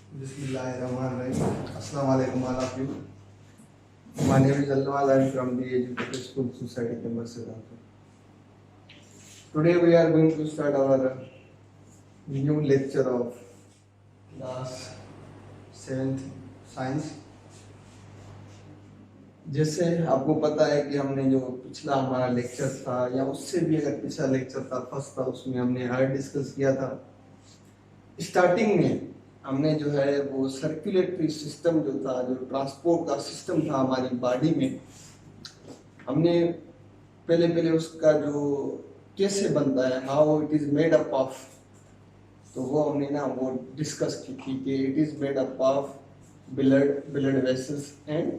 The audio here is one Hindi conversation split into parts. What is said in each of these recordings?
Bismillahirrahmanirrahim. Assalamu alaikum all of you. My name is Alwal. I am from the Educated School Society Campus. Today we are going to start our new lecture of class 7th Science. जैसे आपको पता है कि हमने जो पिछला हमारा लेक्चर था या उससे भी अगर पिछला लेक्चर था फर्स्ट था उसमें हमने हार्ट डिस्कस किया था। स्टार्टिंग में हमने जो है वो सर्कुलेटरी सिस्टम जो था, जो ट्रांसपोर्ट का सिस्टम था हमारी बॉडी में, हमने पहले उसका जो कैसे बनता है, how it is made up of, तो वो हमने ना वो डिस्कस की थी कि it is made up of blood vessels and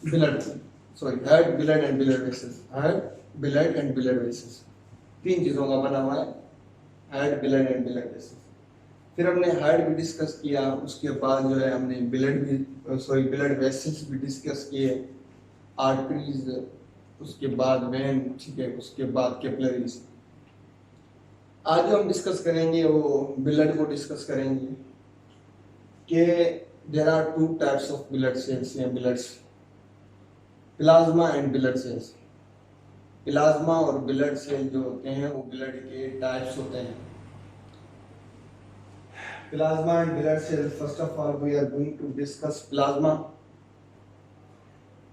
heart, blood and blood vessels, heart, blood and blood vessels, तीन चीजों का बना हुआ है, heart, blood and blood vessels. फिर हमने हार्ट भी डिस्कस किया, उसके बाद जो है हमने ब्लड वेसल्स भी डिस्कस किए, आर्टरीज, उसके बाद वेन, ठीक है, उसके बाद कैपिलरीज। आज जो हम डिस्कस करेंगे वो ब्लड को डिस्कस करेंगे कि there are two types of blood cells या bloods, plasma and blood cells. Plasma और ब्लड सेल जो होते हैं वो ब्लड के टाइप्स होते हैं। Plasma and blood cells. First of all, we are going to discuss plasma.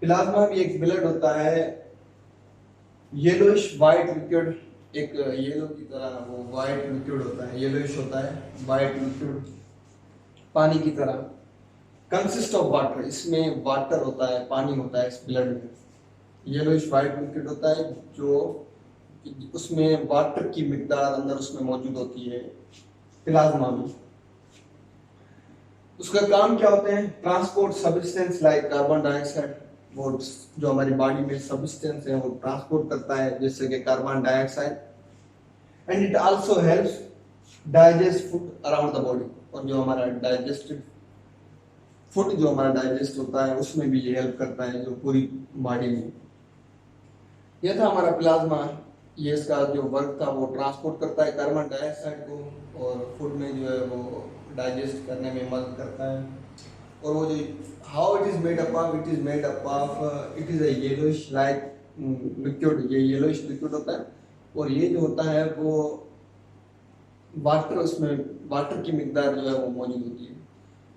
Plasma भी एक ब्लड होता है, येलोइश वाइट लिक्विड, एक येलो की तरह वो वाइट लिक्विड होता है, येलोइश होता है, वाइट लिक्विड, पानी की तरह। कंसिस्ट ऑफ वाटर, इसमें वाटर होता है, पानी होता है इस ब्लड में। येलोइश वाइट लिक्विड होता है जो उसमें वाटर की मिकदार अंदर उसमें मौजूद होती है, प्लाज्मा में। उसका काम क्या होते हैं? Transport substance like carbon dioxide, वो जो हमारी बॉडी में सब्सटेंस है वो ट्रांसपोर्ट करता है, जैसे कि carbon dioxide. And it also helps digest food around the body, और जो हमारा डाइजेस्टेड फूड जो हमारा डाइजेस्ट होता है उसमें भी ये हेल्प करता है, जो पूरी बॉडी में। यह था हमारा प्लाज्मा। ये इसका जो वर्क था वो ट्रांसपोर्ट करता है कार्बन डाइऑक्साइड को, और फूड में जो है वो डाइजेस्ट करने में मदद करता है। और वो जो how it is made up of, it is made up of, it is a yellowish like liquid, ये येलोइश लिक्विड होता है, और ये जो होता है वो वाटर, उसमें वाटर की मिकदार जो है वो मौजूद होती है।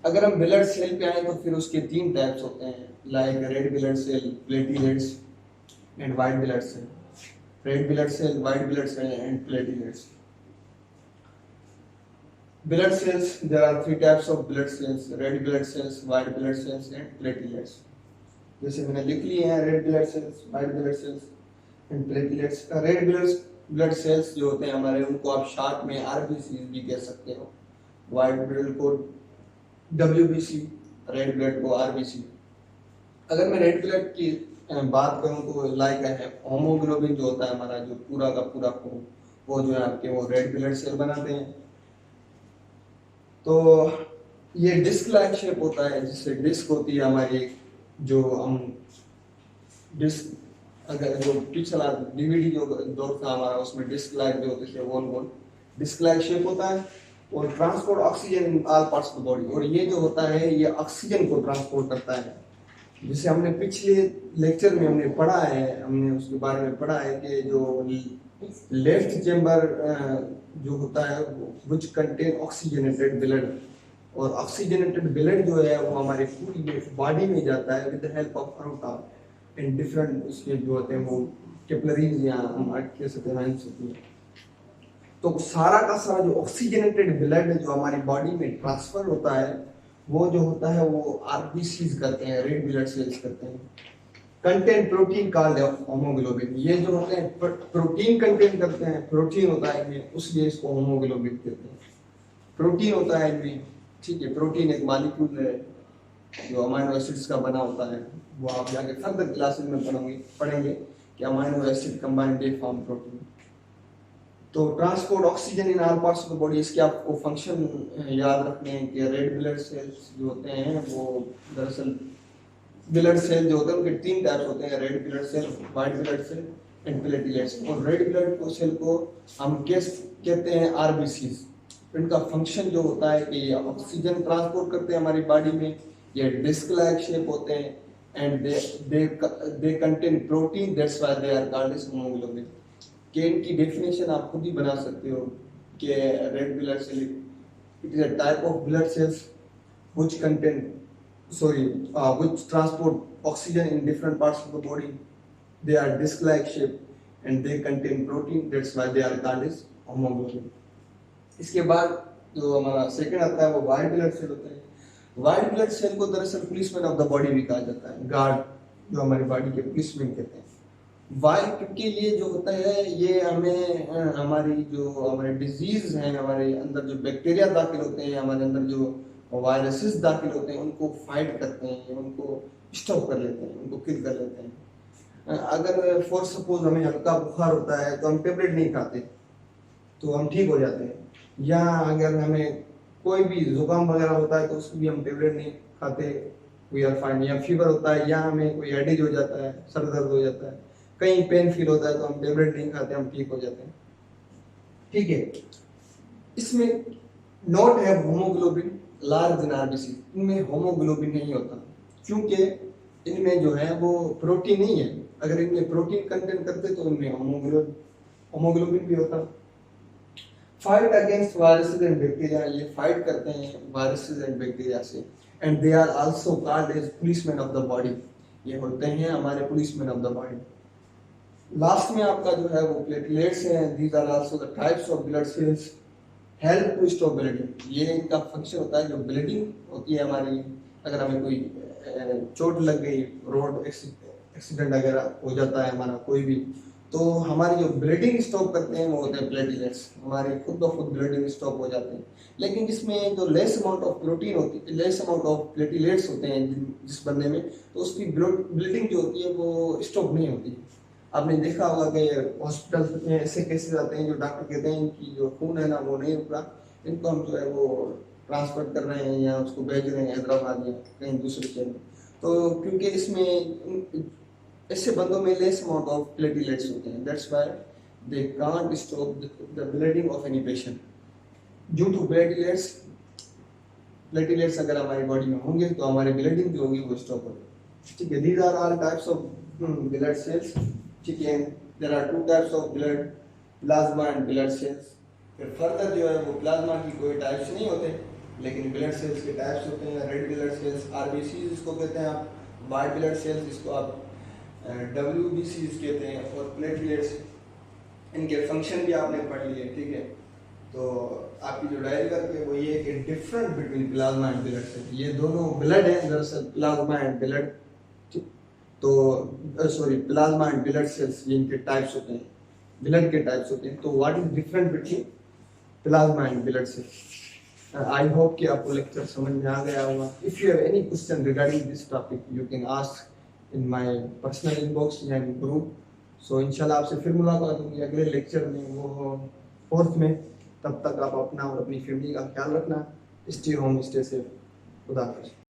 अगर हम ब्लड सेल पे आए तो फिर उसके तीन टाइप्स होते हैं, like red blood cell, platelets and white blood cell. Red blood cell, white blood cell and platelets. Blood cells, there are three types of blood cells: red blood cells, white blood cells and platelets. जैसे मैंने लिख लिए हैं, red blood cells, white blood cells and platelets. Red blood cells जो होते हैं हमारे, उनको आप शॉर्ट में आरबीसी भी कह सकते हो। वाइट ब्लड को डब्ल्यूबीसी, रेड ब्लड को आरबीसी। अगर मैं रेड ब्लड की बात करूं तो लाइक होमोग्लोबिन जो होता है हमारा, जो पूरा का पूरा खून, वो जो है आपके वो रेड ब्लड सेल बनाते हैं। तो ये डिस्क लाइक शेप होता है, जिससे डिस्क होती है हमारी, जो हम डिस्क, अगर जो पिछला डीवीडी जो दौर था हमारा उसमें डिस्क लाइक जो होते थे, गोल गोल डिस्क लाइक शेप होता है, और transport oxygen in all parts of the body. और ये जो होता है ये ऑक्सीजन को ट्रांसपोर्ट करता है। जिसे हमने पिछले लेक्चर में हमने पढ़ा है, हमने उसके बारे में पढ़ा है कि जो लेफ्ट चेम्बर जो होता है विच कंटेन ऑक्सीजनेटेड ब्लड, और ऑक्सीजनेटेड ब्लड जो है वो हमारी पूरी बॉडी में जाता है with the help of aorta and different उसके जो होते हैं वो कैपिलरीज या हम कह सकते हैं। तो सारा का सारा जो ऑक्सीजनेटेड ब्लड जो हमारी बॉडी में ट्रांसफर होता है वो जो होता है वो आरबीसीज करते हैं, रेड ब्लड सेल्स करते हैं। कंटेन प्रोटीन कॉल्ड होमोग्लोबिन, ये जो होते हैं प्रोटीन कंटेन करते हैं, प्रोटीन होता है इनमें, उसलिए इसको होमोग्लोबिन कहते हैं। प्रोटीन होता है इनमें, ठीक है। प्रोटीन एक मॉलिक्यूल है जो अमाइनो एसिड्स का बना होता है, वो आप जाके फर्दर क्लासेस में पढ़ेंगे कि amino acid combined they form protein. तो transport oxygen in all parts of the body, इसके आपको फंक्शन याद रखने हैं कि रेड ब्लड सेल्स जो होते हैं वो दरअसल ब्लड सेल जो होते हैं उनके तीन टाइप्स होते हैं, red blood cell, white blood cell and platelets. और रेड ब्लड को सेल को हम कहते हैं आरबीसीज, इनका फंक्शन जो होता है कि ऑक्सीजन ट्रांसपोर्ट करते हैं हमारी बॉडी में, ये डिस्क लाइक शेप होते हैं, and they contain protein, that's why they are called as haemoglobin. कि इनकी डेफिनेशन आप खुद ही बना सकते हो कि red blood cell it is a type of blood cells which contain which transport oxygen in different parts of the body. They are disc-like shape and they contain protein. That's why they are called as hemoglobin. इसके बाद जो हमारा सेकंड आता है वो वाइट ब्लड सेल होता है। वाइट ब्लड सेल को दरअसल पुलिसमैन ऑफ द बॉडी भी कहा जाता है, गार्ड जो हमारी बॉडी के पुलिसमैन कहते हैं। वाइट क्योंकि ये जो होता है ये हमें हमारी जो हमारे डिजीज हैं, हमारे अंदर जो बैक्टीरिया दाखिल होते हैं, हमारे अंदर जो वायरसेस दाखिल होते हैं उनको फाइट करते हैं, उनको स्टॉप कर लेते हैं, उनको किल कर लेते हैं। अगर फॉर सपोज हमें हल्का बुखार होता है तो हम टेबलेट नहीं खाते तो हम ठीक हो जाते हैं, या अगर हमें कोई भी जुकाम वगैरह होता है तो उसकी भी हम टेबलेट नहीं खाते, वी आर फाइन। या फीवर होता है या हमें कोई हेडेक हो जाता है, सर दर्द हो जाता है, कहीं पेन फील होता है तो हम टेबलेट नहीं खाते, हम ठीक हो जाते हैं। ठीक है, इसमें not have haemoglobin large in RBC, इनमें होमोग्लोबिन नहीं होता क्योंकि इनमें जो है वो प्रोटीन नहीं है। अगर इनमें प्रोटीन कंटेंट करते तो इनमें होमोग्लोबिन भी होता। Fight against viruses and bacteria, ये फाइट करते हैं वायरसेस एंड बैक्टीरिया से, and they are also called as policeman of the body, ये होते हैं हमारे policeman of the body. Last में आपका जो है वो प्लेटलेट्स हैं, these are also the types of blood cells help to stop bleeding. ये इनका फंक्शन होता है, जो ब्लीडिंग होती है हमारी, अगर हमें कोई चोट लग गई, रोड एक्सीडेंट वगैरह हो जाता है हमारा कोई भी, तो हमारी जो ब्लीडिंग स्टॉप करते हैं वो होते हैं प्लेटलेट्स, हमारी खुद ब खुद ब्लीडिंग स्टॉप हो जाते हैं। लेकिन जिसमें जो लेस अमाउंट ऑफ प्रोटीन होती है, लेस अमाउंट ऑफ प्लेटलेट्स होते हैं जिस बंदे में, तो उसकी ब्लीडिंग जो होती है वो स्टॉप नहीं होती। आपने देखा होगा कि हॉस्पिटल में ऐसे केसेस आते हैं जो डॉक्टर कहते हैं इनकी जो खून है ना वो नहीं रुक रहा, इनको हम जो है वो ट्रांसफर कर रहे हैं या उसको भेज रहे हैं हैदराबाद या कहीं दूसरे शहर में। तो क्योंकि इसमें ऐसे बंदों में लेस अमाउंट ऑफ प्लेटलेट्स होते हैं, that's why they can't stop the bleeding of any patient due to platelets. Platelets अगर हमारी बॉडी में होंगे तो हमारी ब्लीडिंग जो होगी वो स्टॉप होगी। ठीक है, these are all types of blood cells. ठीक है, there are two types of blood, plasma and blood cells. फिर फर्दर जो है वो प्लाज्मा की कोई टाइप्स नहीं होते, लेकिन ब्लड सेल्स के टाइप्स होते हैं। रेड ब्लड सेल्स आरबीसी इसको कहते हैं आप, वाइट ब्लड सेल्स इसको आप डब्ल्यूबीसी कहते हैं, और प्लेटलेट्स इनके फंक्शन भी आपने पढ़ लिए। ठीक है, तो आपकी जो डायरी करके वो ये कि different between plasma and blood cell, ये दोनों ब्लड है दरअसल, प्लाज्मा एंड ब्लड। तो sorry, plasma and blood cells ये इनके टाइप्स होते हैं, ब्लड के टाइप्स होते हैं। तो what is different between plasma and blood sales? I hope कि आपको लेक्चर समझ में आ गया होगा। If you have any question regarding this topic you can ask in my personal inbox या इन ग्रुप। सो इंशाल्लाह आपसे फिर मुलाकात होगी अगले लेक्चर में, वो 4th में। तब तक आप अपना और अपनी फैमिली का ख्याल रखना। Stay home, stay safe. खुदा हाफिज़।